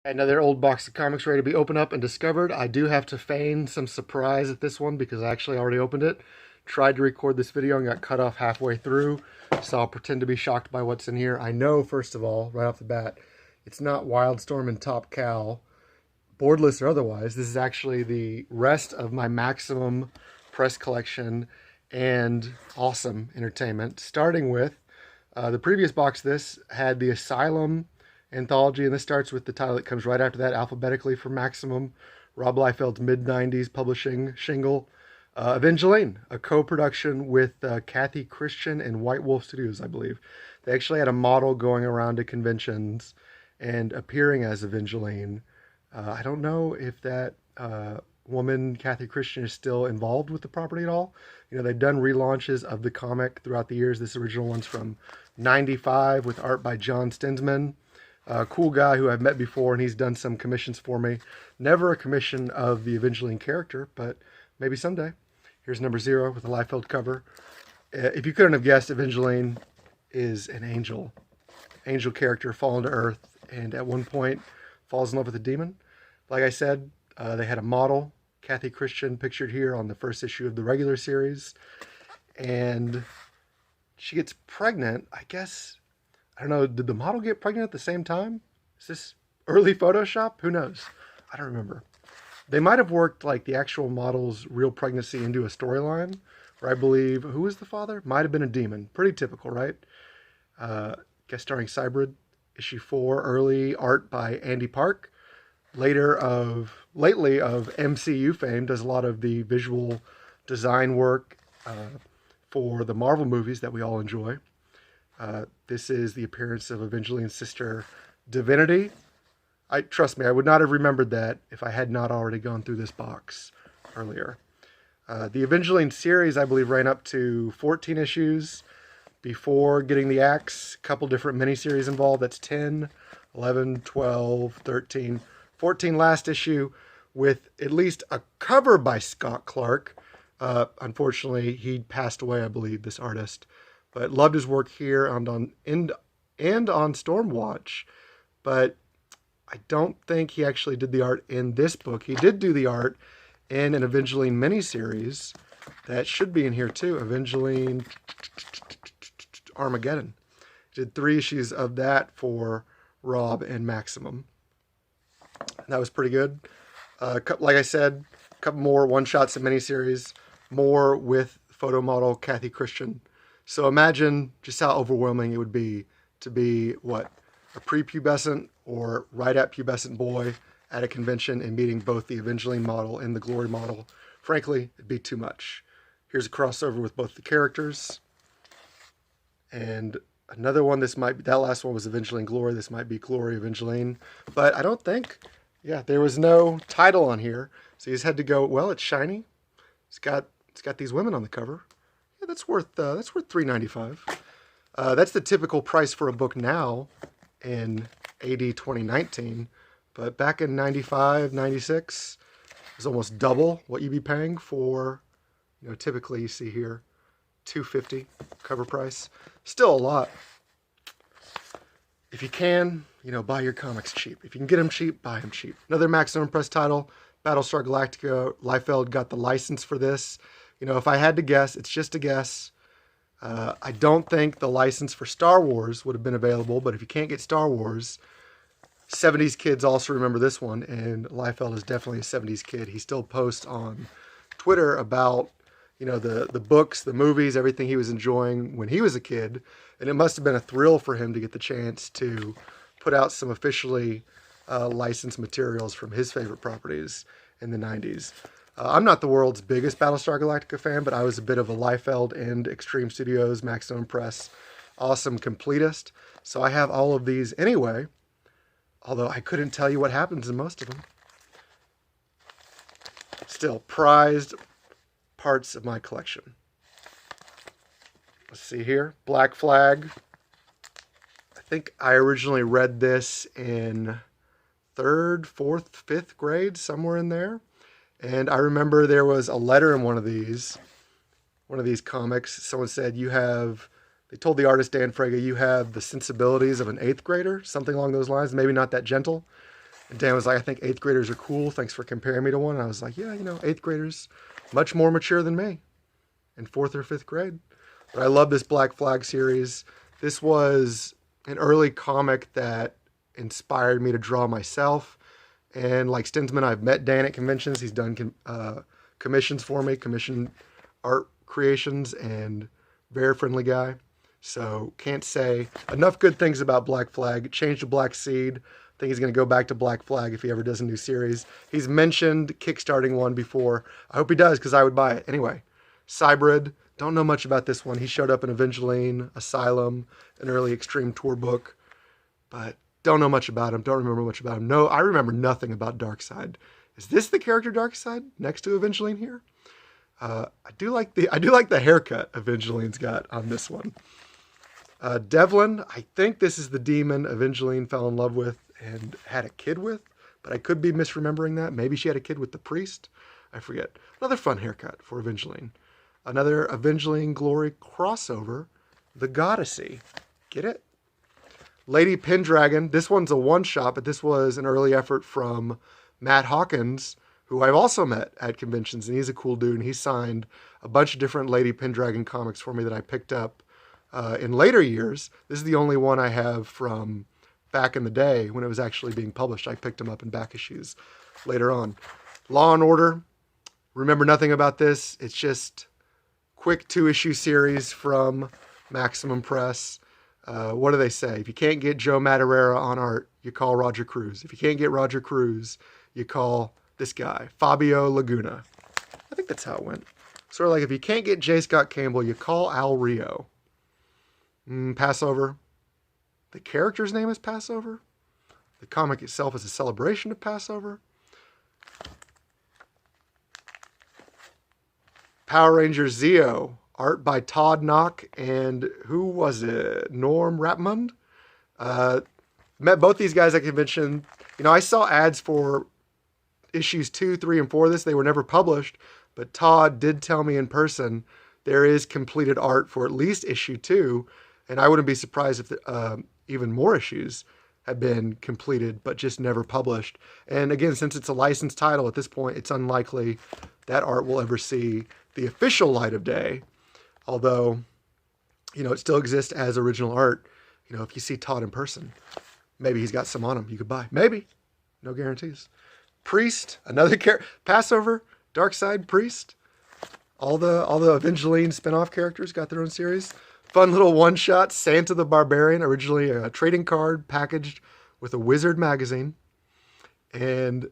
Another old box of comics ready to be opened up and discovered. I do have to feign some surprise at this one because I actually already opened it. Tried to record this video and got cut off halfway through, so I'll pretend to be shocked by what's in here. I know, first of all, right off the bat, it's not Wildstorm and Top Cow, boardless or otherwise. This is actually the rest of my Maximum press collection and awesome entertainment. Starting with the previous box, this had the Asylum anthology, and this starts with the title that comes right after that, alphabetically for Maximum. Rob Liefeld's mid-90s publishing shingle. Evangeline, a co-production with Kathy Christian and White Wolf Studios, I believe. They actually had a model going around to conventions and appearing as Evangeline. I don't know if that woman, Kathy Christian, is still involved with the property at all. You know, they've done relaunches of the comic throughout the years. This original one's from '95 with art by John Stensman. A cool guy who I've met before, and he's done some commissions for me. Never a commission of the Evangeline character, but maybe someday. Here's number 0 with a Liefeld cover. If you couldn't have guessed, Evangeline is an angel. Angel character fallen to earth, and at one point falls in love with a demon. Like I said, they had a model, Kathy Christian, pictured here on the first issue of the regular series. And she gets pregnant, I guess. I don't know, did the model get pregnant at the same time? Is this early Photoshop? Who knows? I don't remember. They might have worked like the actual model's real pregnancy into a storyline, where I believe, who was the father? Might have been a demon. Pretty typical, right? Guest starring Cybrid, issue 4, early art by Andy Park. Lately of MCU fame, does a lot of the visual design work for the Marvel movies that we all enjoy. This is the appearance of Evangeline's sister, Divinity. Trust me, I would not have remembered that if I had not already gone through this box earlier. The Evangeline series, I believe, ran up to 14 issues before getting the axe. A couple different miniseries involved. That's 10, 11, 12, 13, 14 last issue, with at least a cover by Scott Clark. Unfortunately, he passed away, I believe, this artist. But loved his work here and on Stormwatch. But I don't think he actually did the art in this book. He did do the art in an Evangeline miniseries that should be in here too. Evangeline Armageddon. Did 3 issues of that for Rob and Maximum. That was pretty good. Like I said, a couple more one-shots and miniseries. More with photo model Kathy Christian. So imagine just how overwhelming it would be to be, what, a prepubescent or right at pubescent boy at a convention and meeting both the Evangeline model and the Glory model. Frankly, it'd be too much. Here's a crossover with both the characters. And another one, this might be, that last one was Evangeline Glory. This might be Glory Evangeline. But I don't think, yeah, there was no title on here. So you just had to go, well, it's shiny. It's got these women on the cover. Yeah, that's worth $3.95. That's the typical price for a book now in AD 2019, but back in 95, 96, it was almost double what you'd be paying for, you know, typically you see here, $2.50 cover price. Still a lot. If you can, you know, buy your comics cheap. If you can get them cheap, buy them cheap. Another Maximum Press title, Battlestar Galactica. Liefeld got the license for this. You know, if I had to guess, it's just a guess. I don't think the license for Star Wars would have been available, but if you can't get Star Wars, 70s kids also remember this one, and Liefeld is definitely a 70s kid. He still posts on Twitter about, you know, the books, the movies, everything he was enjoying when he was a kid, and it must have been a thrill for him to get the chance to put out some officially licensed materials from his favorite properties in the 90s. I'm not the world's biggest Battlestar Galactica fan, but I was a bit of a Liefeld and Extreme Studios, Maximum Press, awesome completist. So I have all of these anyway, although I couldn't tell you what happens in most of them. Still, prized parts of my collection. Let's see here. Black Flag. I think I originally read this in 3rd, 4th, 5th grade, somewhere in there. And I remember there was a letter in one of these comics. Someone said, they told the artist Dan Fraga, you have the sensibilities of an 8th grader, something along those lines, maybe not that gentle. And Dan was like, I think 8th graders are cool. Thanks for comparing me to one. And I was like, yeah, 8th graders, much more mature than me in 4th or 5th grade. But I love this Black Flag series. This was an early comic that inspired me to draw myself. And like Stinsman, I've met Dan at conventions. He's done commissions for me, commission art creations, and very friendly guy. So can't say enough good things about Black Flag. Changed to Black Seed. I think he's going to go back to Black Flag if he ever does a new series. He's mentioned kickstarting one before. I hope he does, because I would buy it. Anyway, Cybrid. Don't know much about this one. He showed up in Evangeline, Asylum, an early Extreme Tour book, but don't know much about him. Don't remember much about him. No, I remember nothing about Darkseid. Is this the character Darkseid next to Evangeline here? I do like the haircut Evangeline's got on this one. Devlin, I think this is the demon Evangeline fell in love with and had a kid with, but I could be misremembering that. Maybe she had a kid with the priest. I forget. Another fun haircut for Evangeline. Another Evangeline Glory crossover, the Goddessy. Get it? Lady Pendragon. This one's a one-shot, but this was an early effort from Matt Hawkins, who I've also met at conventions, and he's a cool dude, and he signed a bunch of different Lady Pendragon comics for me that I picked up in later years. This is the only one I have from back in the day when it was actually being published. I picked them up in back issues later on. Law and Order. Remember nothing about this. It's just quick 2-issue series from Maximum Press. What do they say? If you can't get Joe Madureira on art, you call Roger Cruz. If you can't get Roger Cruz, you call this guy, Fabio Laguna. I think that's how it went. Sort of like if you can't get J. Scott Campbell, you call Al Rio. Passover. The character's name is Passover. The comic itself is a celebration of Passover. Power Rangers Zeo, art by Todd Knock and who was it? Norm Rapmund. Met both these guys at convention. I saw ads for issues 2, 3, and 4 of this. They were never published, but Todd did tell me in person there is completed art for at least issue 2, and I wouldn't be surprised if even more issues have been completed but just never published. And again, since it's a licensed title at this point, it's unlikely that art will ever see the official light of day, although, it still exists as original art. If you see Todd in person, maybe he's got some on him you could buy. Maybe. No guarantees. Priest, another character. Passover, Darkseid, Priest. All the Evangeline spinoff characters got their own series. Fun little one-shot, Santa the Barbarian, originally a trading card packaged with a Wizard magazine. And,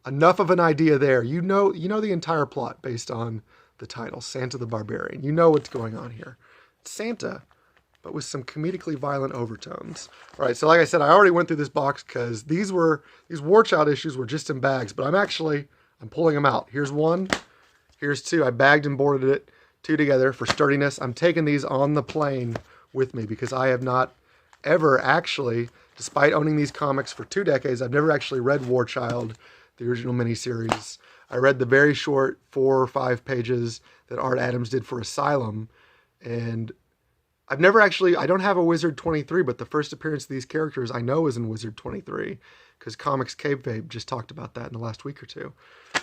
enough of an idea there. You know the entire plot based on the title, Santa the Barbarian. You know what's going on here. It's Santa, but with some comedically violent overtones. All right, so like I said, I already went through this box because these War Child issues were just in bags, but I'm pulling them out. Here's one, here's two. I bagged and boarded it, 2 together for sturdiness. I'm taking these on the plane with me because I have not ever actually, despite owning these comics for 2 decades, I've never actually read War Child, the original miniseries. I read the very short 4 or 5 pages that Art Adams did for Asylum, and I've never actually, I don't have a Wizard 23, but the first appearance of these characters I know is in Wizard 23, because Comics Kayfabe just talked about that in the last week or two.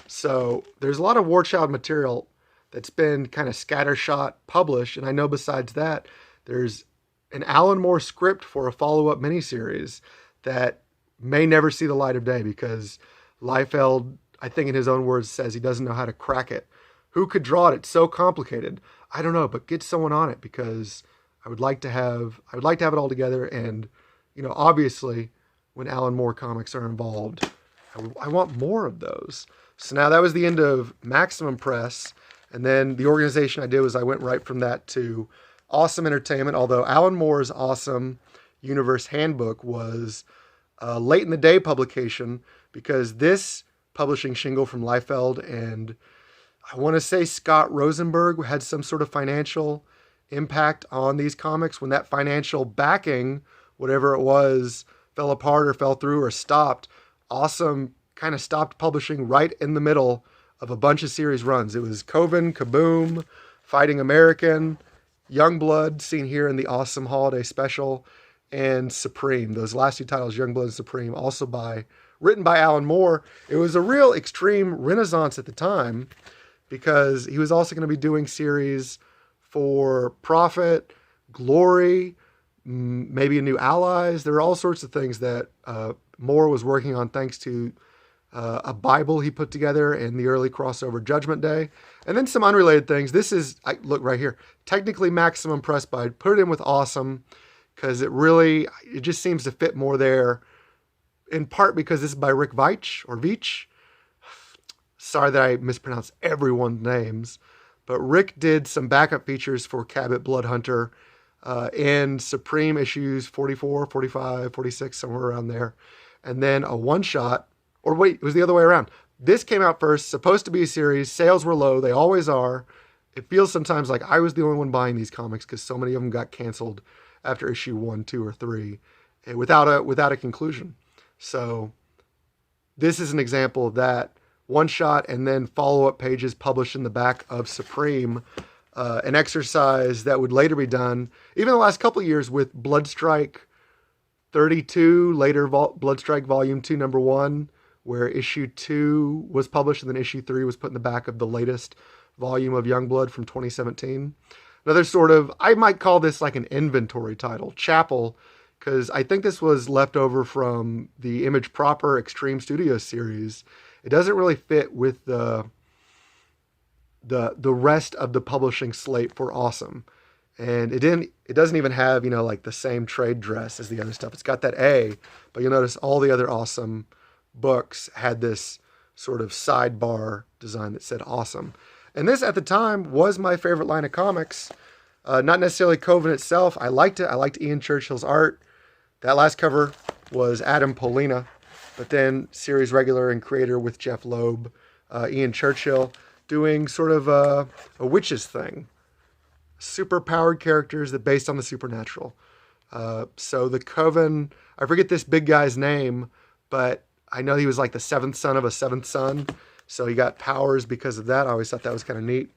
So there's a lot of War Child material that's been kind of scattershot published, and I know besides that, there's an Alan Moore script for a follow-up miniseries that may never see the light of day because Liefeld, I think in his own words, says he doesn't know how to crack it. Who could draw it? It's so complicated. I don't know, but get someone on it because I would like to have it all together. And, obviously when Alan Moore comics are involved, I want more of those. So now that was the end of Maximum Press. And then the organization I did was I went right from that to Awesome Entertainment, although Alan Moore's Awesome Universe Handbook was a late in the day publication because this publishing shingle from Liefeld and I want to say Scott Rosenberg had some sort of financial impact on these comics. When that financial backing, whatever it was, fell apart or fell through or stopped, Awesome kind of stopped publishing right in the middle of a bunch of series runs. It was Coven, Kaboom, Fighting American, Youngblood, seen here in the Awesome Holiday Special, and Supreme. Those last 2 titles, Youngblood and Supreme, also by written by Alan Moore. It was a real extreme renaissance at the time because he was also going to be doing series for Prophet, Glory, maybe a New Allies. There were all sorts of things that Moore was working on thanks to a Bible he put together in the early crossover Judgment Day. And then some unrelated things. This is, look right here, technically Maximum Press, but I'd put it in with Awesome because it just seems to fit more there, in part because this is by Rick Veitch. Sorry that I mispronounced everyone's names, but Rick did some backup features for Cabot Bloodhunter and Supreme issues 44, 45, 46, somewhere around there. And then a one-shot, or wait, it was the other way around. This came out first, supposed to be a series. Sales were low. They always are. It feels sometimes like I was the only one buying these comics because so many of them got canceled after issue 1, 2, or 3 without a conclusion. So this is an example of that. One shot and then follow-up pages published in the back of Supreme, an exercise that would later be done, even the last couple of years, with Bloodstrike 32, later Bloodstrike Volume 2, Number 1, where issue 2 was published and then issue 3 was put in the back of the latest volume of Youngblood from 2017. Another sort of, I might call this like an inventory title, Chapel, because I think this was left over from the Image Proper Extreme Studios series. It doesn't really fit with the rest of the publishing slate for Awesome. And it doesn't even have, like the same trade dress as the other stuff. It's got that A, but you'll notice all the other Awesome books had this sort of sidebar design that said Awesome. And this at the time was my favorite line of comics. Not necessarily Coven itself. I liked it. I liked Ian Churchill's art. That last cover was Adam Polina. But then series regular and creator with Jeff Loeb, Ian Churchill, doing sort of a witches thing. Super powered characters that based on the supernatural. So the Coven, I forget this big guy's name, but I know he was like the seventh son of a seventh son. So he got powers because of that. I always thought that was kind of neat.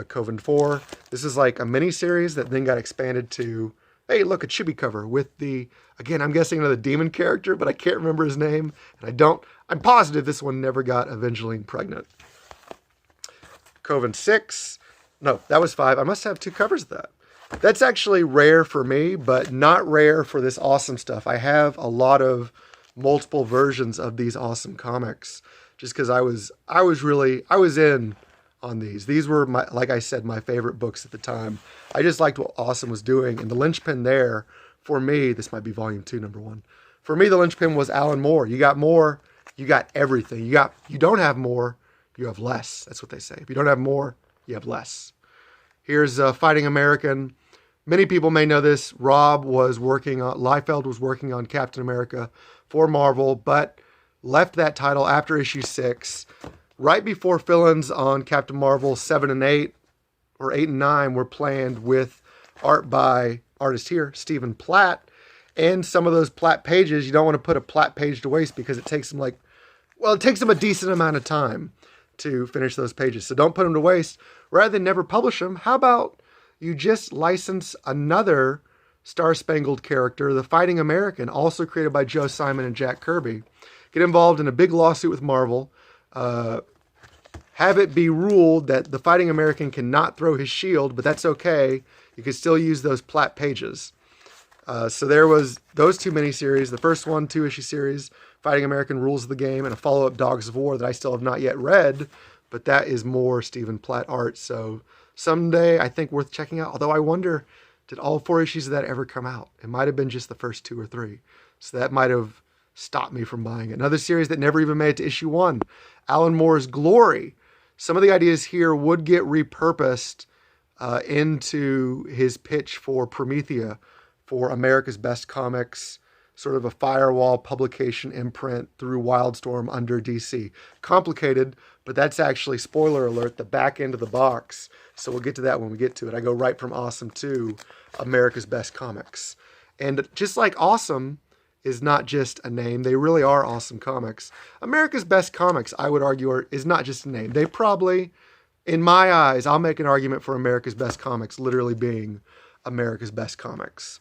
Coven 4. This is like a mini series that then got expanded to, hey, look, a chibi cover with the, again, I'm guessing another demon character, but I can't remember his name. And I'm positive this one never got Evangeline pregnant. Coven 6. No, that was 5. I must have 2 covers of that. That's actually rare for me, but not rare for this Awesome stuff. I have a lot of multiple versions of these Awesome comics just because I was in on these. These were, like I said, my favorite books at the time. I just liked what Awesome was doing. And the linchpin there, for me, this might be volume 2, number 1. For me, the linchpin was Alan Moore. You got more, you got everything. You don't have more, you have less. That's what they say. If you don't have more, you have less. Here's Fighting American. Many people may know this. Liefeld was working on Captain America for Marvel, but left that title after issue 6. Right before fill-ins on Captain Marvel 7 and 8, or 8 and 9, were planned with art by artist here, Stephen Platt. And some of those Platt pages, you don't want to put a Platt page to waste because it takes them a decent amount of time to finish those pages. So don't put them to waste. Rather than never publish them, how about you just license another Star-Spangled character, the Fighting American, also created by Joe Simon and Jack Kirby. Get involved in a big lawsuit with Marvel. Have it be ruled that the Fighting American cannot throw his shield, but that's okay. You can still use those Platt pages. So there was those 2 miniseries. The first one, 2-issue series, Fighting American Rules of the Game, and a follow-up, Dogs of War, that I still have not yet read, but that is more Stephen Platt art. So someday I think worth checking out. Although I wonder, did all 4 issues of that ever come out? It might have been just the first 2 or 3. So that might have stopped me from buying it. Another series that never even made it to issue 1, Alan Moore's Glory. Some of the ideas here would get repurposed into his pitch for Promethea, for America's Best Comics, sort of a firewall publication imprint through Wildstorm under DC. Complicated, but that's actually, spoiler alert, the back end of the box. So we'll get to that when we get to it. I go right from Awesome to America's Best Comics. And just like Awesome is not just a name, they really are awesome comics. America's Best Comics, I would argue, is not just a name. They probably, in my eyes, I'll make an argument for America's Best Comics literally being America's Best Comics.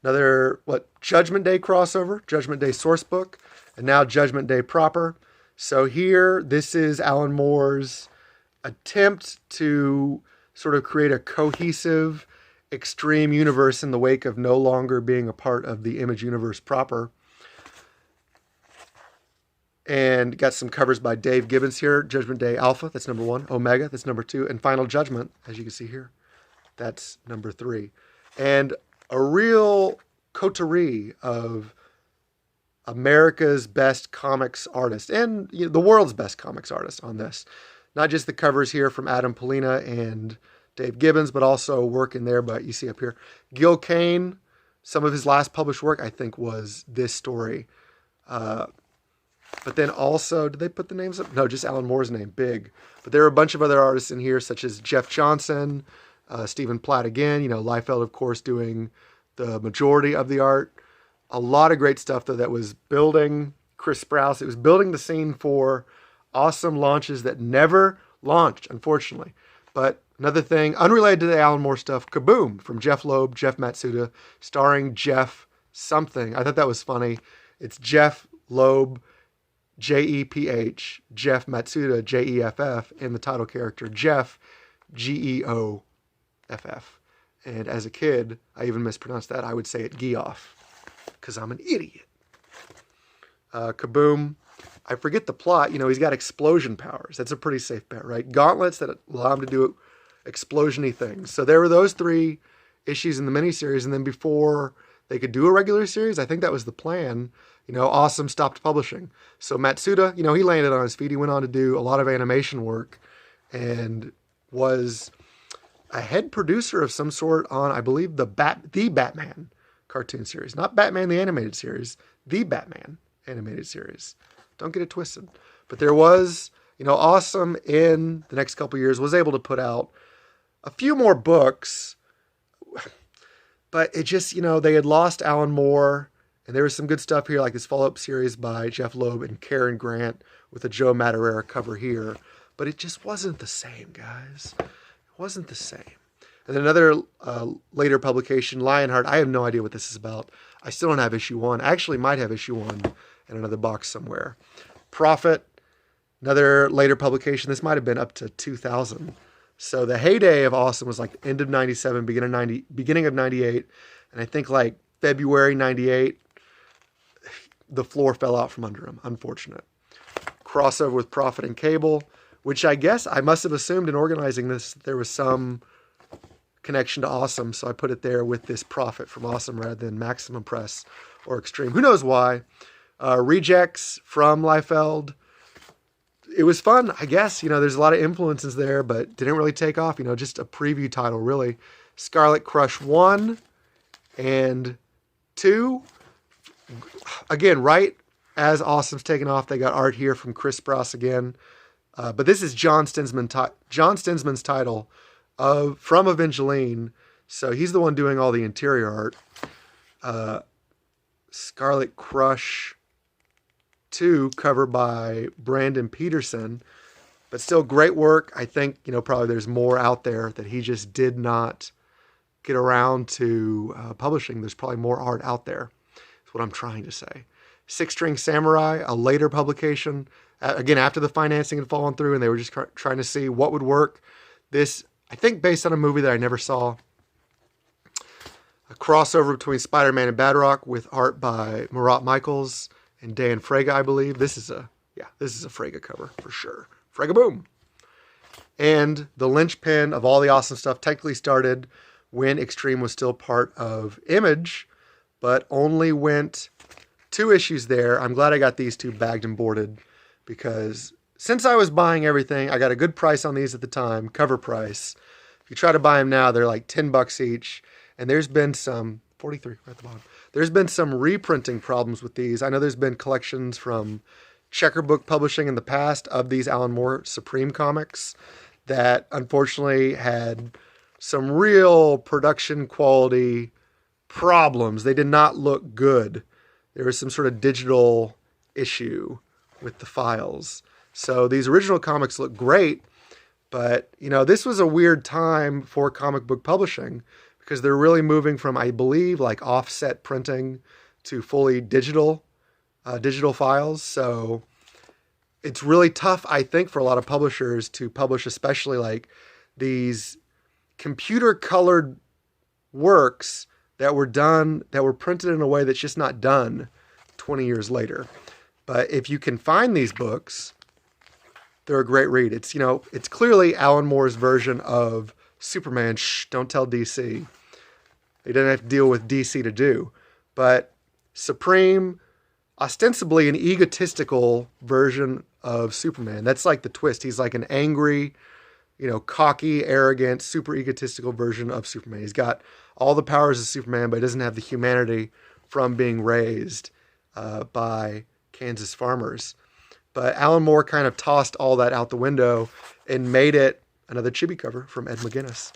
Another, Judgment Day crossover, Judgment Day source book, and now Judgment Day proper. So here, this is Alan Moore's attempt to sort of create a cohesive, extreme universe in the wake of no longer being a part of the Image universe proper. And got some covers by Dave Gibbons here. Judgment Day Alpha, that's number 1. Omega, that's number 2. And Final Judgment, as you can see here, that's number 3. And a real coterie of America's best comics artists and the world's best comics artists on this. Not just the covers here from Adam Polina and Dave Gibbons, but also work in there. But you see up here, Gil Kane, some of his last published work, I think, was this story. But then also, did they put the names up? No, just Alan Moore's name, big. But there are a bunch of other artists in here, such as Jeff Johnson, Stephen Platt again, Liefeld, of course, doing the majority of the art. A lot of great stuff, though, that was building Chris Sprouse. It was building the scene for awesome launches that never launched, unfortunately. But another thing, unrelated to the Alan Moore stuff, Kaboom! From Jeff Loeb, Jeff Matsuda, starring Jeff something. I thought that was funny. It's Jeff Loeb, J-E-P-H, Jeff Matsuda, J-E-F-F, and the title character, Jeff, G-E-O-F-F. And as a kid, I even mispronounced that. I would say it Geoff, because I'm an idiot. Kaboom. I forget the plot. He's got explosion powers. That's a pretty safe bet, right? Gauntlets that allow him to do explosion-y things. So there were those 3 issues in the miniseries, and then before they could do a regular series, I think that was the plan, Awesome stopped publishing. So Matsuda, he landed on his feet. He went on to do a lot of animation work and was a head producer of some sort on, I believe, the Batman cartoon series. Not Batman the animated series, the Batman animated series. Don't get it twisted. But there was, Awesome in the next couple years was able to put out a few more books, but it just, they had lost Alan Moore. And there was some good stuff here, like this follow-up series by Jeff Loeb and Karen Grant with a Joe Madureira cover here. But it just wasn't the same, guys. It wasn't the same. And then another later publication, Lionheart. I have no idea what this is about. I still don't have issue 1. I actually might have issue 1 in another box somewhere. Prophet, another later publication. This might have been up to 2000. So the heyday of Awesome was like end of 97, beginning of 98. And I think like February 98. The floor fell out from under him. Unfortunate. Crossover with Prophet and Cable, which I guess I must have assumed in organizing this there was some connection to Awesome, so I put it there with this Prophet from Awesome rather than Maximum Press or Extreme. Who knows why? Rejects from Liefeld. It was fun, I guess. There's a lot of influences there, but didn't really take off. Just a preview title, really. Scarlet Crush 1 and 2. Again, right as Awesome's taken off, they got art here from Chris Sprouse again. But this is John Stinsman's title from Evangeline. So he's the one doing all the interior art. Scarlet Crush 2, cover by Brandon Peterson. But still great work. I think, probably there's more out there that he just did not get around to publishing. There's probably more art out there. What I'm trying to say. Six String Samurai, a later publication, again after the financing had fallen through and they were just trying to see what would work. This, I think, based on a movie that I never saw. A crossover between Spider-Man and Badrock with art by Murat Michaels and Dan Fraga, I believe. This is a Fraga cover for sure. Fraga boom. And the linchpin of all the Awesome stuff technically started when Extreme was still part of Image, but only went 2 issues there. I'm glad I got these 2 bagged and boarded because since I was buying everything, I got a good price on these at the time, cover price. If you try to buy them now, they're like $10 each. And there's been some, 43 right at the bottom. There's been some reprinting problems with these. I know there's been collections from Checker Book Publishing in the past of these Alan Moore Supreme comics that unfortunately had some real production quality problems. They did not look good. There was some sort of digital issue with the files. So these original comics look great, but this was a weird time for comic book publishing because they're really moving from, I believe, like offset printing to fully digital files. So it's really tough, I think, for a lot of publishers to publish, especially like these computer colored works that were printed in a way that's just not done 20 years later. But if you can find these books, they're a great read. It's, it's clearly Alan Moore's version of Superman. Shh, don't tell DC. They didn't have to deal with DC to do. But Supreme, ostensibly an egotistical version of Superman. That's like the twist. He's like an angry, cocky, arrogant, super egotistical version of Superman. He's got all the powers of Superman, but he doesn't have the humanity from being raised by Kansas farmers. But Alan Moore kind of tossed all that out the window and made it another chibi cover from Ed McGuinness.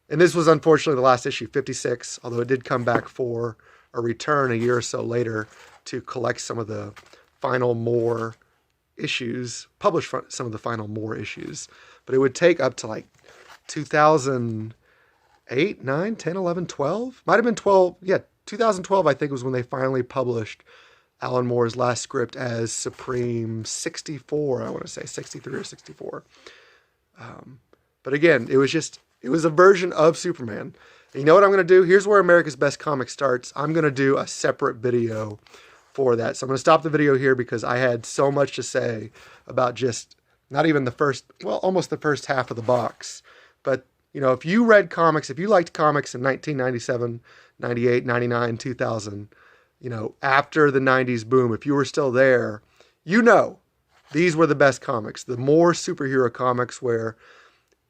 And this was unfortunately the last issue, 56, although it did come back for a return a year or so later to collect some of the final Moore issues, publish some of the final Moore issues. But it would take up to like 2008, 9, 10, 11, 12? Might have been 12. Yeah, 2012, I think, was when they finally published Alan Moore's last script as Supreme 64, I want to say, 63 or 64. But again, it was a version of Superman. And you know what I'm going to do? Here's where America's Best Comic starts. I'm going to do a separate video for that. So I'm going to stop the video here because I had so much to say about just not even almost the first half of the box. But, if you read comics, if you liked comics in 1997, 98, 99, 2000, after the 90s boom, if you were still there, these were the best comics. The Moore superhero comics where,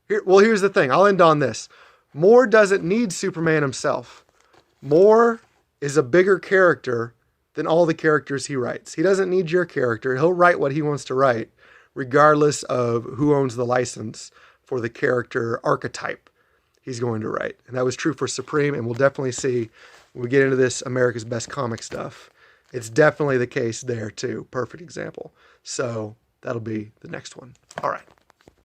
here's the thing. I'll end on this. Moore doesn't need Superman himself. Moore is a bigger character than all the characters he writes. He doesn't need your character. He'll write what he wants to write, regardless of who owns the license for the character archetype he's going to write. And that was true for Supreme, and we'll definitely see when we get into this America's Best Comic stuff. It's definitely the case there too. Perfect example. So that'll be the next one. All right.